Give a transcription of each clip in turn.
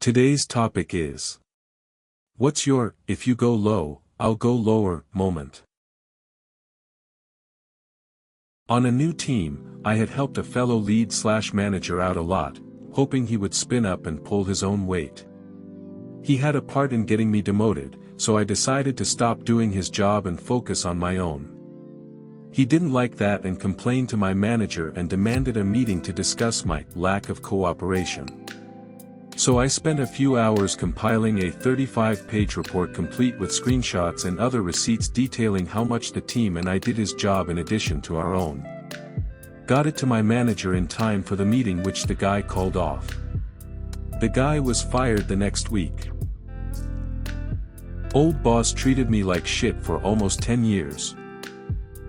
Today's topic is: what's your, if you go low, I'll go lower, moment? On a new team, I had helped a fellow lead/manager out a lot, hoping he would spin up and pull his own weight. He had a part in getting me demoted, so I decided to stop doing his job and focus on my own. He didn't like that and complained to my manager and demanded a meeting to discuss my lack of cooperation. So I spent a few hours compiling a 35-page report complete with screenshots and other receipts detailing how much the team and I did his job in addition to our own. Got it to my manager in time for the meeting, which the guy called off. The guy was fired the next week. Old boss treated me like shit for almost 10 years.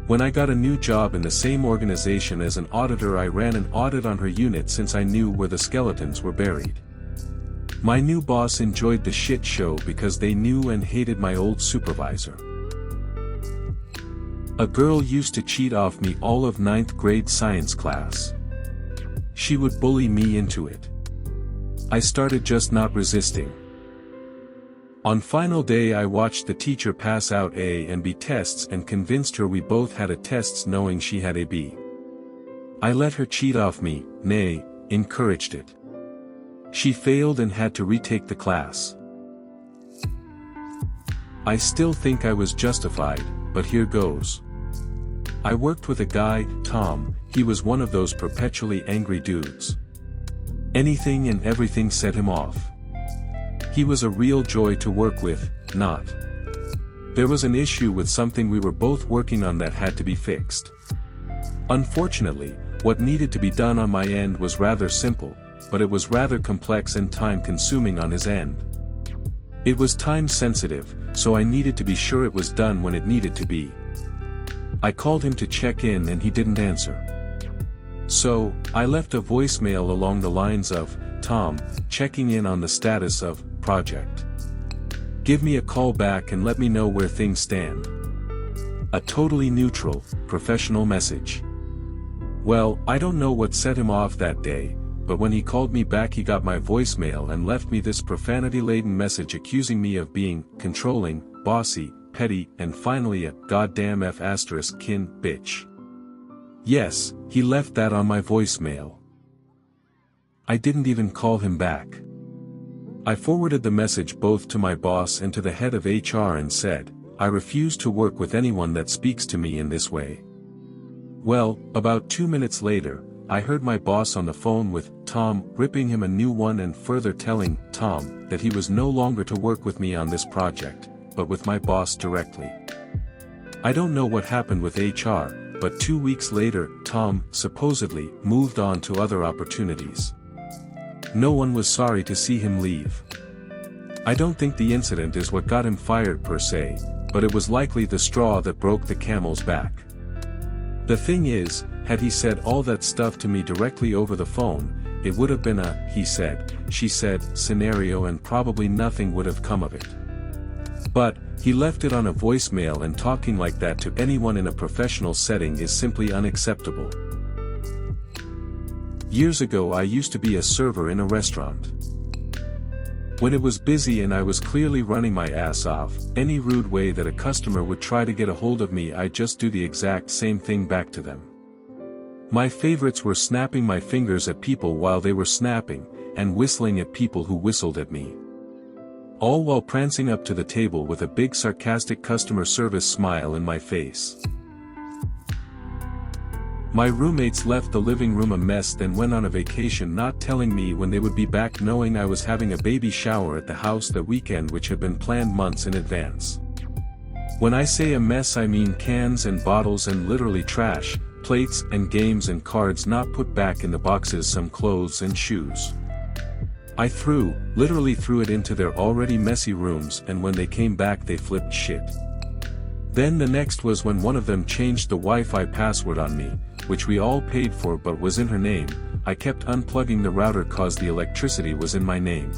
When I got a new job in the same organization as an auditor, I ran an audit on her unit since I knew where the skeletons were buried. My new boss enjoyed the shit show because they knew and hated my old supervisor. A girl used to cheat off me all of 9th grade science class. She would bully me into it. I started just not resisting. On final day, I watched the teacher pass out A and B tests and convinced her we both had A tests knowing she had a B. I let her cheat off me, nay, encouraged it. She failed and had to retake the class. I still think I was justified, but here goes. I worked with a guy, Tom. He was one of those perpetually angry dudes. Anything and everything set him off. He was a real joy to work with, not. There was an issue with something we were both working on that had to be fixed. Unfortunately, what needed to be done on my end was rather simple, but it was rather complex and time-consuming on his end. It was time-sensitive, so I needed to be sure it was done when it needed to be. I called him to check in and he didn't answer. So, I left a voicemail along the lines of, "Tom, checking in on the status of project. Give me a call back and let me know where things stand." A totally neutral, professional message. Well, I don't know what set him off that day, but when he called me back he got my voicemail and left me this profanity-laden message accusing me of being controlling, bossy, petty, and finally a goddamn F***kin bitch. Yes, he left that on my voicemail. I didn't even call him back. I forwarded the message both to my boss and to the head of HR and said, "I refuse to work with anyone that speaks to me in this way." Well, about 2 minutes later, I heard my boss on the phone with Tom, ripping him a new one and further telling Tom that he was no longer to work with me on this project, but with my boss directly. I don't know what happened with HR, but 2 weeks later, Tom, supposedly, moved on to other opportunities. No one was sorry to see him leave. I don't think the incident is what got him fired per se, but it was likely the straw that broke the camel's back. The thing is, had he said all that stuff to me directly over the phone, it would have been a he said, she said scenario and probably nothing would have come of it. But, he left it on a voicemail, and talking like that to anyone in a professional setting is simply unacceptable. Years ago I used to be a server in a restaurant. When it was busy and I was clearly running my ass off, any rude way that a customer would try to get a hold of me, I'd just do the exact same thing back to them. My favorites were snapping my fingers at people while they were snapping, and whistling at people who whistled at me. All while prancing up to the table with a big sarcastic customer service smile in my face. My roommates left the living room a mess, then went on a vacation not telling me when they would be back, knowing I was having a baby shower at the house that weekend, which had been planned months in advance. When I say a mess, I mean cans and bottles and literally trash, plates and games and cards not put back in the boxes, some clothes and shoes. I literally threw it into their already messy rooms, and when they came back they flipped shit. Then the next was when one of them changed the Wi-Fi password on me, which we all paid for but was in her name. I kept unplugging the router cause the electricity was in my name.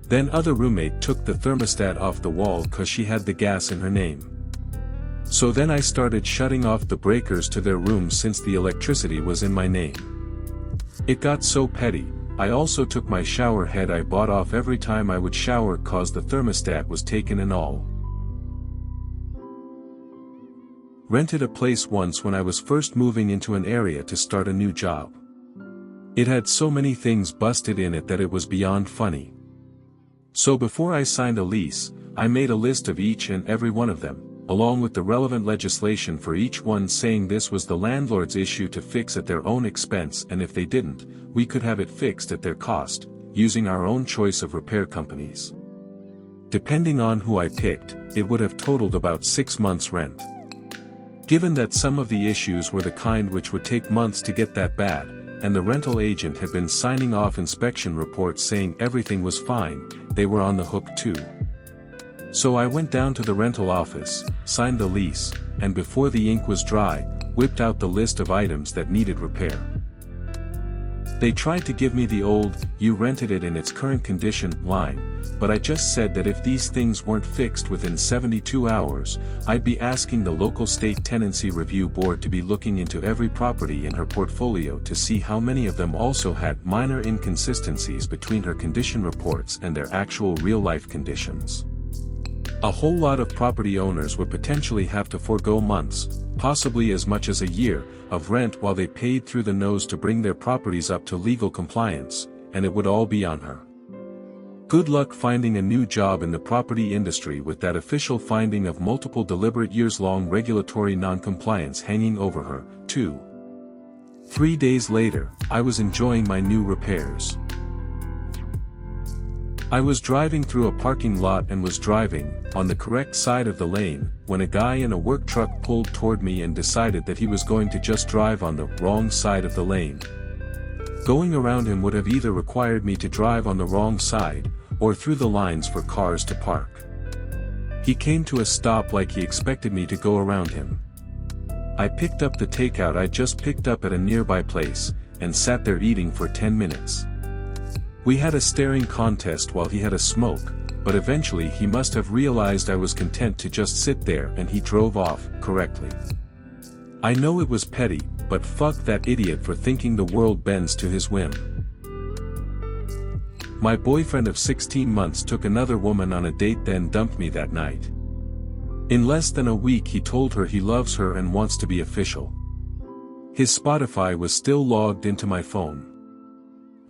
Then other roommate took the thermostat off the wall cause she had the gas in her name. So then I started shutting off the breakers to their rooms since the electricity was in my name. It got so petty, I also took my shower head I bought off every time I would shower cause the thermostat was taken and all. Rented a place once when I was first moving into an area to start a new job. It had so many things busted in it that it was beyond funny. So before I signed a lease, I made a list of each and every one of them, along with the relevant legislation for each one saying this was the landlord's issue to fix at their own expense, and if they didn't, we could have it fixed at their cost, using our own choice of repair companies. Depending on who I picked, it would have totaled about 6 months' rent. Given that some of the issues were the kind which would take months to get that bad, and the rental agent had been signing off inspection reports saying everything was fine, they were on the hook too. So I went down to the rental office, signed the lease, and before the ink was dry, whipped out the list of items that needed repair. They tried to give me the old, "You rented it in its current condition" line, but I just said that if these things weren't fixed within 72 hours, I'd be asking the local state tenancy review board to be looking into every property in her portfolio to see how many of them also had minor inconsistencies between her condition reports and their actual real-life conditions. A whole lot of property owners would potentially have to forego months, possibly as much as a year, of rent while they paid through the nose to bring their properties up to legal compliance, and it would all be on her. Good luck finding a new job in the property industry with that official finding of multiple deliberate years-long regulatory non-compliance hanging over her, too. 3 days later, I was enjoying my new repairs. I was driving through a parking lot and was driving, on the correct side of the lane, when a guy in a work truck pulled toward me and decided that he was going to just drive on the wrong side of the lane. Going around him would have either required me to drive on the wrong side, or through the lines for cars to park. He came to a stop like he expected me to go around him. I picked up the takeout I just picked up at a nearby place, and sat there eating for 10 minutes. We had a staring contest while he had a smoke, but eventually he must have realized I was content to just sit there and he drove off, correctly. I know it was petty, but fuck that idiot for thinking the world bends to his whim. My boyfriend of 16 months took another woman on a date then dumped me that night. In less than a week he told her he loves her and wants to be official. His Spotify was still logged into my phone.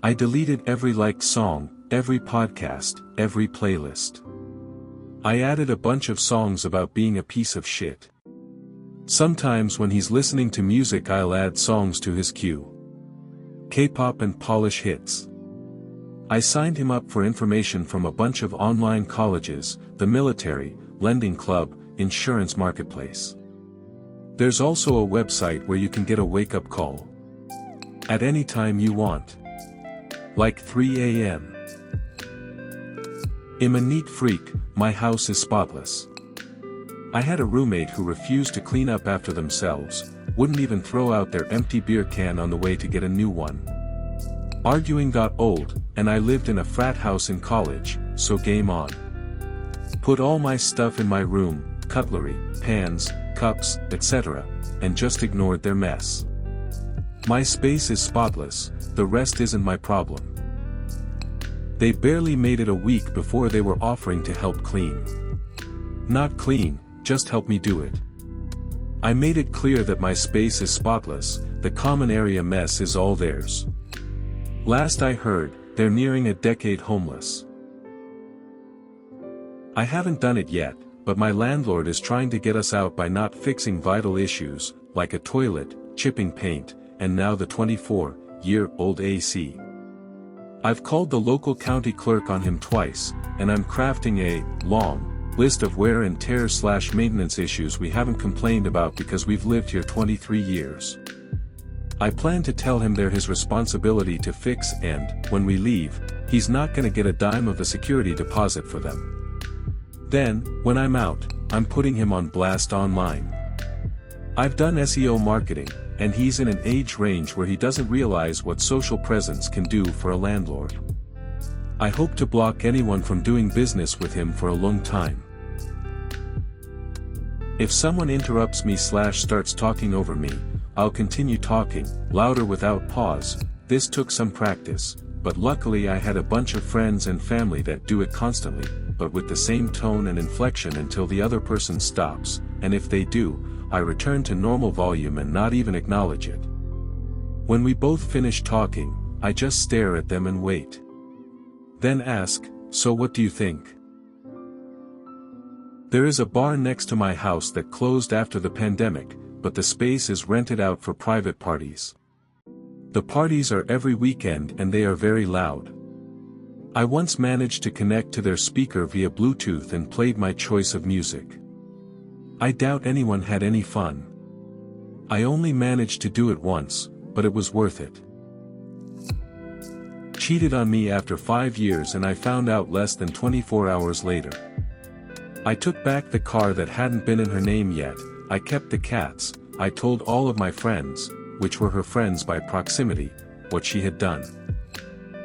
I deleted every liked song, every podcast, every playlist. I added a bunch of songs about being a piece of shit. Sometimes when he's listening to music I'll add songs to his queue. K-pop and Polish hits. I signed him up for information from a bunch of online colleges, the military, lending club, insurance marketplace. There's also a website where you can get a wake-up call. At any time you want. Like 3 a.m. I'm a neat freak, my house is spotless. I had a roommate who refused to clean up after themselves, wouldn't even throw out their empty beer can on the way to get a new one. Arguing got old, and I lived in a frat house in college, so game on. Put all my stuff in my room, cutlery, pans, cups, etc., and just ignored their mess. My space is spotless, the rest isn't my problem. They barely made it a week before they were offering to help clean. Not clean, just help me do it. I made it clear that my space is spotless, the common area mess is all theirs. Last I heard, they're nearing a decade homeless. I haven't done it yet, but my landlord is trying to get us out by not fixing vital issues, like a toilet, chipping paint, and now the 24-year-old AC. I've called the local county clerk on him twice, and I'm crafting a long list of wear and tear / maintenance issues we haven't complained about because we've lived here 23 years. I plan to tell him they're his responsibility to fix and, when we leave, he's not gonna get a dime of the security deposit for them. Then, when I'm out, I'm putting him on blast online. I've done SEO marketing, and he's in an age range where he doesn't realize what social presence can do for a landlord. I hope to block anyone from doing business with him for a long time. If someone interrupts me / starts talking over me, I'll continue talking, louder without pause. This took some practice, but luckily I had a bunch of friends and family that do it constantly, but with the same tone and inflection until the other person stops, and if they do, I return to normal volume and not even acknowledge it. When we both finish talking, I just stare at them and wait. Then ask, "So what do you think?" There is a bar next to my house that closed after the pandemic, but the space is rented out for private parties. The parties are every weekend and they are very loud. I once managed to connect to their speaker via Bluetooth and played my choice of music. I doubt anyone had any fun. I only managed to do it once, but it was worth it. Cheated on me after 5 years and I found out less than 24 hours later. I took back the car that hadn't been in her name yet, I kept the cats, I told all of my friends, which were her friends by proximity, what she had done.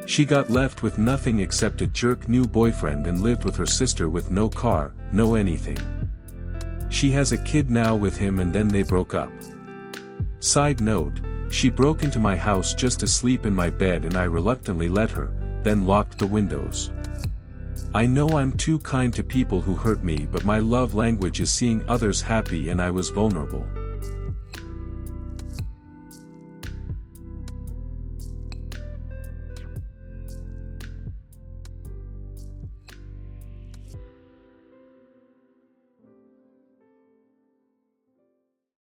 She got left with nothing except a jerk new boyfriend and lived with her sister with no car, no anything. She has a kid now with him and then they broke up. Side note, she broke into my house just to sleep in my bed and I reluctantly let her, then locked the windows. I know I'm too kind to people who hurt me, but my love language is seeing others happy and I was vulnerable.